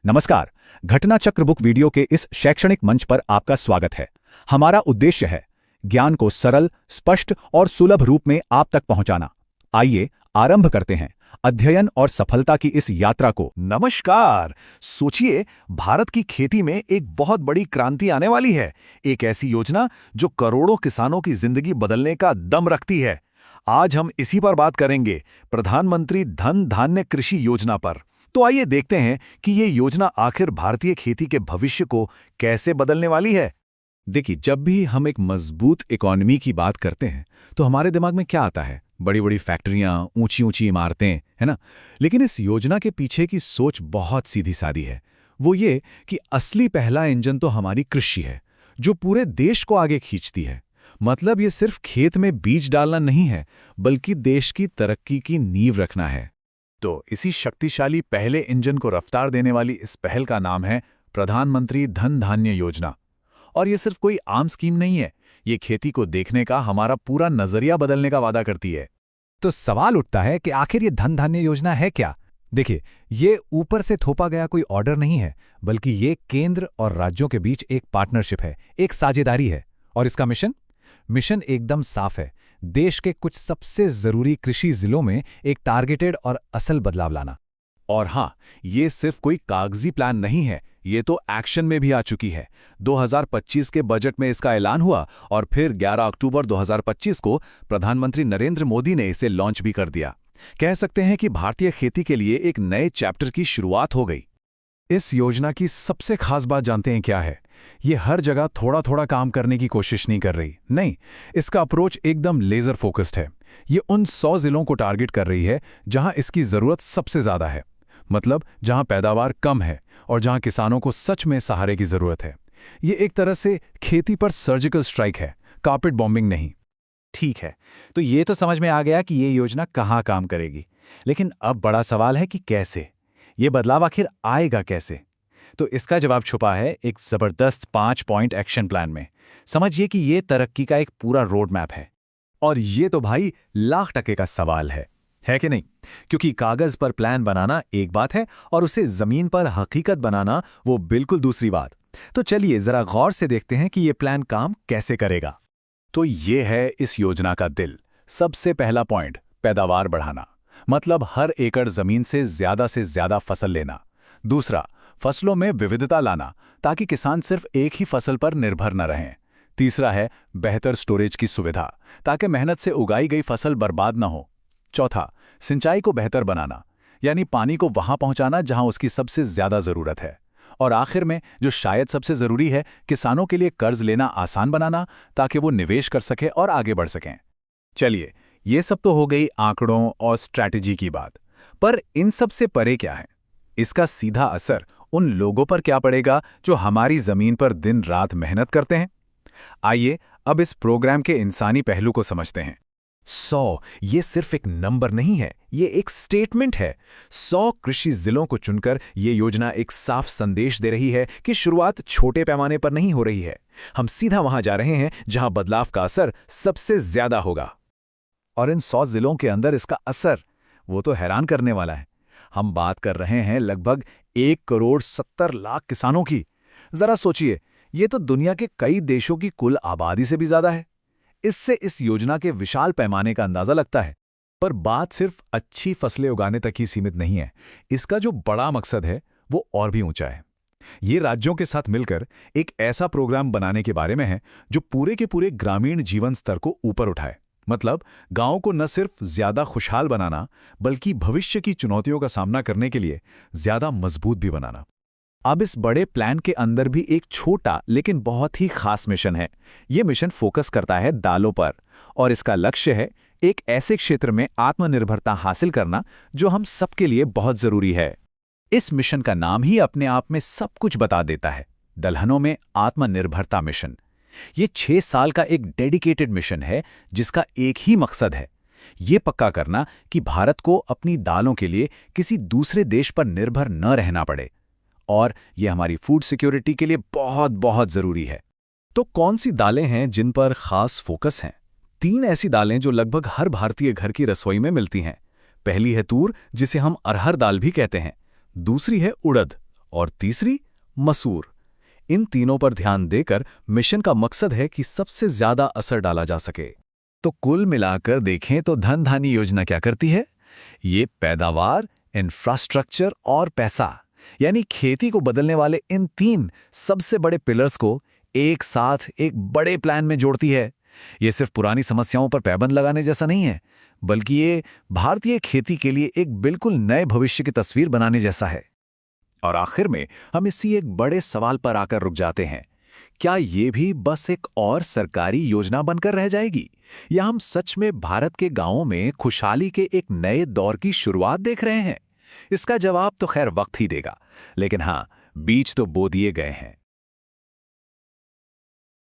नमस्कार। घटना चक्र बुक वीडियो के इस शैक्षणिक मंच पर आपका स्वागत है। हमारा उद्देश्य है ज्ञान को सरल, स्पष्ट और सुलभ रूप में आप तक पहुंचाना। आइए आरंभ करते हैं अध्ययन और सफलता की इस यात्रा को। नमस्कार। सोचिए, भारत की खेती में एक बहुत बड़ी क्रांति आने वाली है। एक ऐसी योजना जो करोड़ों किसानों की जिंदगी बदलने का दम रखती है। आज हम इसी पर बात करेंगे, प्रधानमंत्री धन धान्य कृषि योजना पर। तो आइए देखते हैं कि ये योजना आखिर भारतीय खेती के भविष्य को कैसे बदलने वाली है। देखिए, जब भी हम एक मजबूत इकोनॉमी की बात करते हैं तो हमारे दिमाग में क्या आता है? बड़ी बड़ी फैक्ट्रियां, ऊंची ऊंची इमारतें, है ना? लेकिन इस योजना के पीछे की सोच बहुत सीधी सादी है। वो ये कि असली पहला इंजन तो हमारी कृषि है, जो पूरे देश को आगे खींचती है। मतलब ये सिर्फ खेत में बीज डालना नहीं है, बल्कि देश की तरक्की की नींव रखना है। तो इसी शक्तिशाली पहले इंजन को रफ्तार देने वाली इस पहल का नाम है प्रधानमंत्री धन धान्य योजना। और ये सिर्फ कोई आम स्कीम नहीं है, ये खेती को देखने का हमारा पूरा नजरिया बदलने का वादा करती है। तो सवाल उठता है कि आखिर ये धन धान्य योजना है क्या? देखिए, ये ऊपर से थोपा गया कोई ऑर्डर नहीं है, बल्कि ये केंद्र और राज्यों के बीच एक पार्टनरशिप है, एक साझेदारी है। और इसका मिशन एकदम साफ है। देश के कुछ सबसे जरूरी कृषि जिलों में एक टारगेटेड और असल बदलाव लाना। और हाँ, ये सिर्फ कोई कागजी प्लान नहीं है, ये तो एक्शन में भी आ चुकी है। 2025 के बजट में इसका ऐलान हुआ और फिर 11 अक्टूबर 2025 को प्रधानमंत्री नरेंद्र मोदी ने इसे लॉन्च भी कर दिया। कह सकते हैं कि भारतीय खेती के लिए एक नए चैप्टर की शुरुआत हो गई। इस योजना की सबसे खास बात जानते हैं क्या है? ये हर जगह थोड़ा थोड़ा काम करने की कोशिश नहीं कर रही। नहीं, इसका अप्रोच एकदम लेजर फोकस्ड है। ये उन 100 जिलों को टारगेट कर रही है जहां इसकी जरूरत सबसे ज्यादा है। मतलब जहां पैदावार कम है और जहां किसानों को सच में सहारे की जरूरत है। ये एक तरह से खेती पर सर्जिकल स्ट्राइक है, कारपेट बॉम्बिंग नहीं। ठीक है, तो ये तो समझ में आ गया कि ये योजना कहाँ काम करेगी। लेकिन अब बड़ा सवाल है कि कैसे? ये बदलाव आखिर आएगा कैसे? तो इसका जवाब छुपा है एक जबरदस्त 5 पॉइंट एक्शन प्लान में। समझिए कि ये तरक्की का एक पूरा रोड मैप है। और ये तो भाई लाख% का सवाल है कि नहीं? क्योंकि कागज पर प्लान बनाना एक बात है और उसे जमीन पर हकीकत बनाना वो बिल्कुल दूसरी बात। तो चलिए जरा गौर से देखते हैं कि ये प्लान काम कैसे करेगा। तो ये है इस योजना का दिल। सबसे पहला पॉइंट, पैदावार बढ़ाना। मतलब हर एकड़ जमीन से ज्यादा फसल लेना। दूसरा, फसलों में विविधता लाना, ताकि किसान सिर्फ एक ही फसल पर निर्भर न रहें। तीसरा है बेहतर स्टोरेज की सुविधा, ताकि मेहनत से उगाई गई फसल बर्बाद न हो। चौथा, सिंचाई को बेहतर बनाना, यानी पानी को वहां पहुंचाना जहां उसकी सबसे ज्यादा जरूरत है। और आखिर में, जो शायद सबसे जरूरी है, किसानों के लिए कर्ज लेना आसान बनाना, ताकि वो निवेश कर सके और आगे बढ़ सकें। चलिए, ये सब तो हो गई आंकड़ों और स्ट्रैटेजी की बात। पर इन सब से परे क्या है? इसका सीधा असर उन लोगों पर क्या पड़ेगा जो हमारी जमीन पर दिन रात मेहनत करते हैं? आइए अब इस प्रोग्राम के इंसानी पहलू को समझते हैं। 100 ये सिर्फ एक नंबर नहीं है, ये एक स्टेटमेंट है। 100 कृषि जिलों को चुनकर ये योजना एक साफ संदेश दे रही है कि शुरुआत छोटे पैमाने पर नहीं हो रही है। हम सीधा वहां जा रहे हैं जहां बदलाव का असर सबसे ज्यादा होगा। और इन 100 जिलों के अंदर इसका असर, वो तो हैरान करने वाला है। हम बात कर रहे हैं लगभग 1,70,00,000 किसानों की। जरा सोचिए, ये तो दुनिया के कई देशों की कुल आबादी से भी ज्यादा है। इससे इस योजना के विशाल पैमाने का अंदाजा लगता है। पर बात सिर्फ अच्छी फसलें उगाने तक ही सीमित नहीं है। इसका जो बड़ा मकसद है वो और भी ऊंचा है। ये राज्यों के साथ मिलकर एक ऐसा प्रोग्राम बनाने के बारे में है जो पूरे के पूरे ग्रामीण जीवन स्तर को ऊपर उठाए। मतलब गांव को न सिर्फ ज्यादा खुशहाल बनाना, बल्कि भविष्य की चुनौतियों का सामना करने के लिए ज्यादा मजबूत भी बनाना। अब इस बड़े प्लान के अंदर भी एक छोटा लेकिन बहुत ही खास मिशन है। यह मिशन फोकस करता है दालों पर, और इसका लक्ष्य है एक ऐसे क्षेत्र में आत्मनिर्भरता हासिल करना जो हम सबके लिए बहुत जरूरी है। इस मिशन का नाम ही अपने आप में सब कुछ बता देता है, दलहनों में आत्मनिर्भरता मिशन। ये 6 साल का एक डेडिकेटेड मिशन है जिसका एक ही मकसद है, ये पक्का करना कि भारत को अपनी दालों के लिए किसी दूसरे देश पर निर्भर न रहना पड़े। और ये हमारी फूड सिक्योरिटी के लिए बहुत बहुत जरूरी है। तो कौन सी दालें हैं जिन पर खास फोकस है? 3 ऐसी दालें जो लगभग हर भारतीय घर की रसोई में मिलती हैं। पहली है तूर, जिसे हम अरहर दाल भी कहते हैं। दूसरी है उड़द और तीसरी मसूर। इन तीनों पर ध्यान देकर मिशन का मकसद है कि सबसे ज्यादा असर डाला जा सके। तो कुल मिलाकर देखें तो धन धान्य योजना क्या करती है? ये पैदावार, इंफ्रास्ट्रक्चर और पैसा, यानी खेती को बदलने वाले इन तीन सबसे बड़े पिलर्स को एक साथ एक बड़े प्लान में जोड़ती है। ये सिर्फ पुरानी समस्याओं पर पैबंद लगाने जैसा नहीं है, बल्कि ये भारतीय खेती के लिए एक बिल्कुल नए भविष्य की तस्वीर बनाने जैसा है। और आखिर में हम इसी एक बड़े सवाल पर आकर रुक जाते हैं। क्या ये भी बस एक और सरकारी योजना बनकर रह जाएगी, या हम सच में भारत के गांवों में खुशहाली के एक नए दौर की शुरुआत देख रहे हैं? इसका जवाब तो खैर वक्त ही देगा, लेकिन हाँ, बीज तो बो दिए गए हैं।